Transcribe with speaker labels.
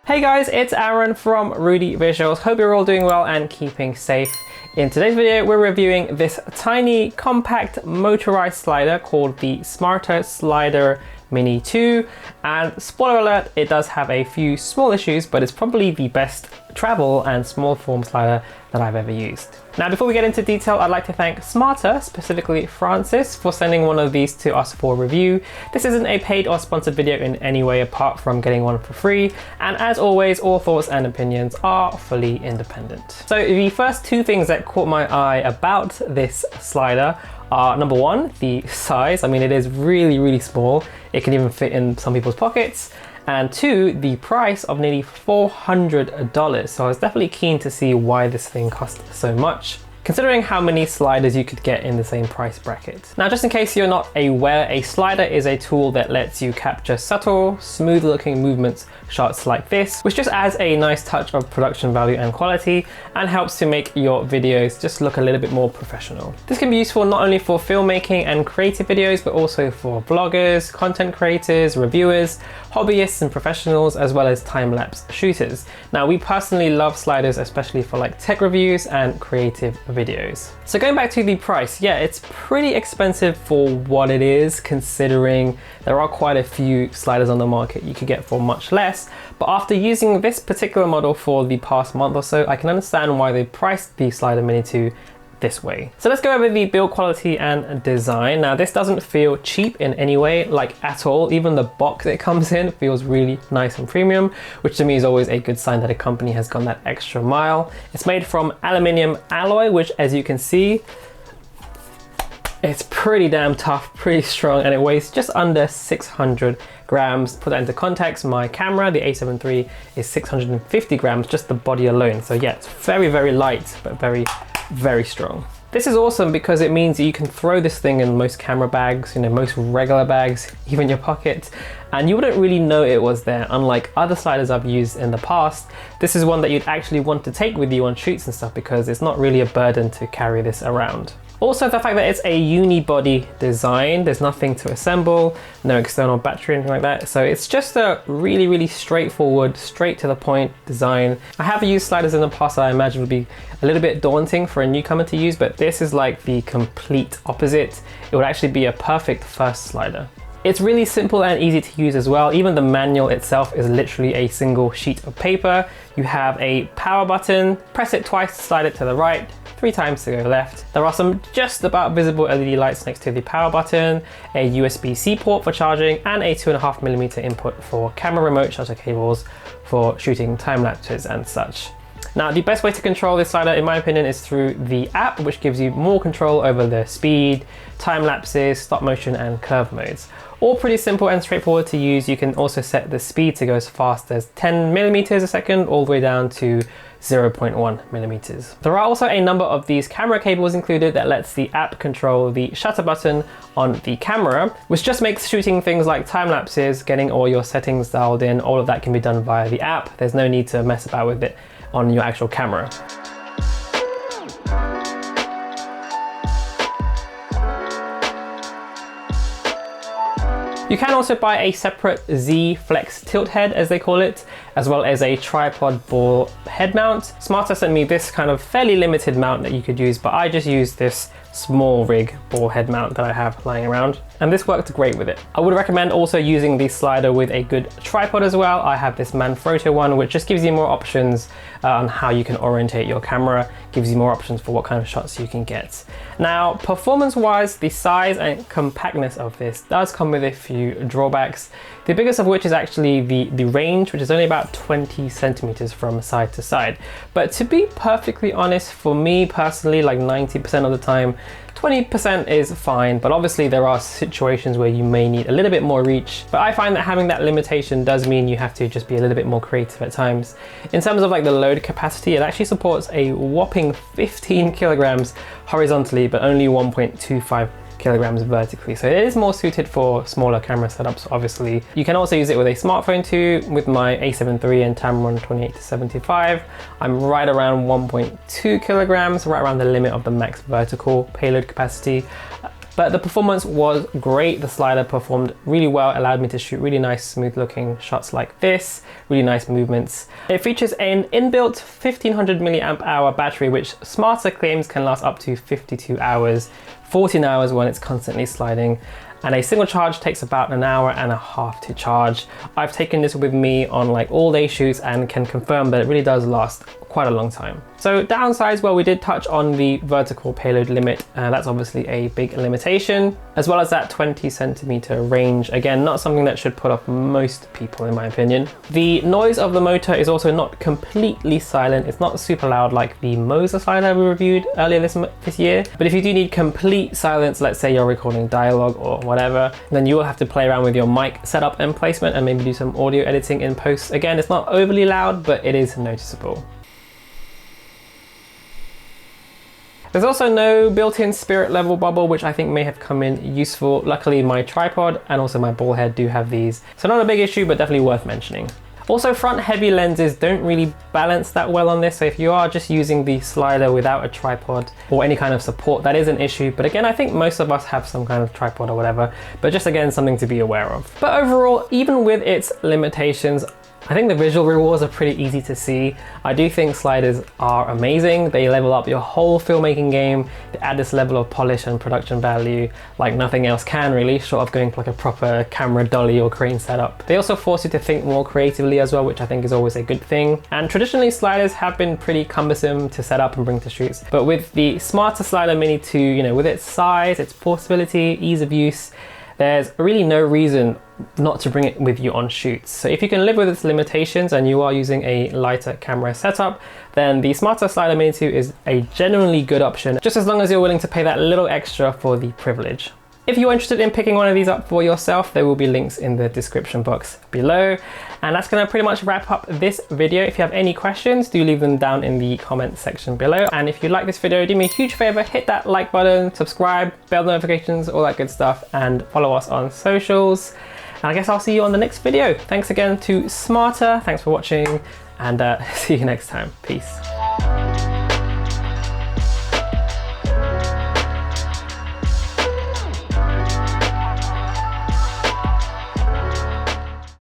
Speaker 1: Hey guys, it's Aaron from Rudy Visuals. Hope you're all doing well and keeping safe. In today's video, we're reviewing this tiny, compact, motorized slider called the Smartta SliderMini 2. And spoiler alert, it does have a few small issues, but it's probably the best travel and small form slider that I've ever used. Now, before we get into detail, I'd like to thank Smartta, specifically Francis, for sending one of these to us for review. This isn't a paid or sponsored video in any way apart from getting one for free. And as always, all thoughts and opinions are fully independent. So the first two things that caught my eye about this slider are, number one, the size. I mean, it is really, really small. It can even fit in some people's pockets. And two, the price of nearly $400. So I was definitely keen to see why this thing cost so much, considering how many sliders you could get in the same price bracket. Now, just in case you're not aware, a slider is a tool that lets you capture subtle, smooth looking movements, shots like this, which just adds a nice touch of production value and quality and helps to make your videos just look a little bit more professional. This can be useful not only for filmmaking and creative videos, but also for bloggers, content creators, reviewers, hobbyists and professionals, as well as time-lapse shooters. Now, we personally love sliders, especially for like tech reviews and creative videos. So going back to the price, yeah, it's pretty expensive for what it is, considering there are quite a few sliders on the market you could get for much less. But after using this particular model for the past month or so, I can understand why they priced the SliderMini 2 this way. So let's go over the build quality and design. Now, this doesn't feel cheap in any way, like at all. Even the box it comes in feels really nice and premium, which to me is always a good sign that a company has gone that extra mile. It's made from aluminium alloy, which, as you can see, it's pretty damn tough, pretty strong, and it weighs just under 600 grams. Put that into context, my camera, the A7 III, is 650 grams, just the body alone. So yeah, it's very, very light, but very, very strong. This is awesome because it means that you can throw this thing in most camera bags, you know, most regular bags, even your pocket, and you wouldn't really know it was there. Unlike other sliders I've used in the past, this is one that you'd actually want to take with you on shoots and stuff because it's not really a burden to carry this around. Also, the fact that it's a unibody design, there's nothing to assemble, no external battery or anything like that. So it's just a really, really straightforward, straight to the point design. I have used sliders in the past that I imagine would be a little bit daunting for a newcomer to use, but this is like the complete opposite. It would actually be a perfect first slider. It's really simple and easy to use as well. Even the manual itself is literally a single sheet of paper. You have a power button, press it twice to slide it to the right, 3 times to go left. There are some just about visible LED lights next to the power button, a USB-C port for charging, and a 2.5mm input for camera remote shutter cables for shooting time lapses and such. Now, the best way to control this slider, in my opinion, is through the app, which gives you more control over the speed, time lapses, stop motion, and curve modes. All pretty simple and straightforward to use. You can also set the speed to go as fast as 10mm a second, all the way down to 0.1mm. There are also a number of these camera cables included that lets the app control the shutter button on the camera, which just makes shooting things like time lapses, getting all your settings dialed in, all of that can be done via the app. There's no need to mess about with it on your actual camera. You can also buy a separate Z Flex tilt head, as they call it, as well as a tripod ball head mount. Smartta sent me this kind of fairly limited mount that you could use, but I just used this small rig ball head mount that I have lying around, and this worked great with it. I would recommend also using the slider with a good tripod as well. I have this Manfrotto one, which just gives you more options on how you can orientate your camera, gives you more options for what kind of shots you can get. Now, performance-wise, the size and compactness of this does come with a few drawbacks. The biggest of which is actually the range, which is only about 20 centimeters from side to side. But to be perfectly honest, for me personally, like 90% of the time, 20% is fine, but obviously there are situations where you may need a little bit more reach. But I find that having that limitation does mean you have to just be a little bit more creative at times. In terms of like the load capacity, it actually supports a whopping 15 kilograms horizontally, but only 1.25 kilograms vertically. So it is more suited for smaller camera setups, obviously. You can also use it with a smartphone too. With my A7 III and Tamron 28-75, I'm right around 1.2 kilograms, right around the limit of the max vertical payload capacity. But the performance was great. The slider performed really well, allowed me to shoot really nice, smooth looking shots like this, really nice movements. It features an inbuilt 1500 milliamp hour battery, which Smartta claims can last up to 52 hours, 14 hours when it's constantly sliding. And a single charge takes about an hour and a half to charge. I've taken this with me on like all day shoots and can confirm that it really does last quite a long time. So downsides, well, we did touch on the vertical payload limit. That's obviously a big limitation, as well as that 20 centimeter range. Again, not something that should put off most people in my opinion. The noise of the motor is also not completely silent. It's not super loud like the Moser slider we reviewed earlier this year. But if you do need complete silence, let's say you're recording dialogue or whatever, then you will have to play around with your mic setup and placement and maybe do some audio editing in post. Again, it's not overly loud, but it is noticeable. There's also no built-in spirit level bubble, which I think may have come in useful. Luckily, my tripod and also my ball head do have these. So not a big issue, but definitely worth mentioning. Also, front heavy lenses don't really balance that well on this. So if you are just using the slider without a tripod or any kind of support, that is an issue. But again, I think most of us have some kind of tripod or whatever, but just again, something to be aware of. But overall, even with its limitations, I think the visual rewards are pretty easy to see. I do think sliders are amazing. They level up your whole filmmaking game. They add this level of polish and production value like nothing else can really, short of going for like a proper camera dolly or crane setup. They also force you to think more creatively as well, which I think is always a good thing. And traditionally, sliders have been pretty cumbersome to set up and bring to shoots. But with the Smartta SliderMini 2, you know, with its size, its portability, ease of use, there's really no reason not to bring it with you on shoots. So if you can live with its limitations and you are using a lighter camera setup, then the Smartta SliderMini 2 is a genuinely good option, just as long as you're willing to pay that little extra for the privilege. If you're interested in picking one of these up for yourself, there will be links in the description box below. And that's gonna pretty much wrap up this video. If you have any questions, do leave them down in the comment section below. And if you like this video, do me a huge favor, hit that like button, subscribe, bell notifications, all that good stuff, and follow us on socials. And I guess I'll see you on the next video. Thanks again to Smartta, thanks for watching, and see you next time. Peace.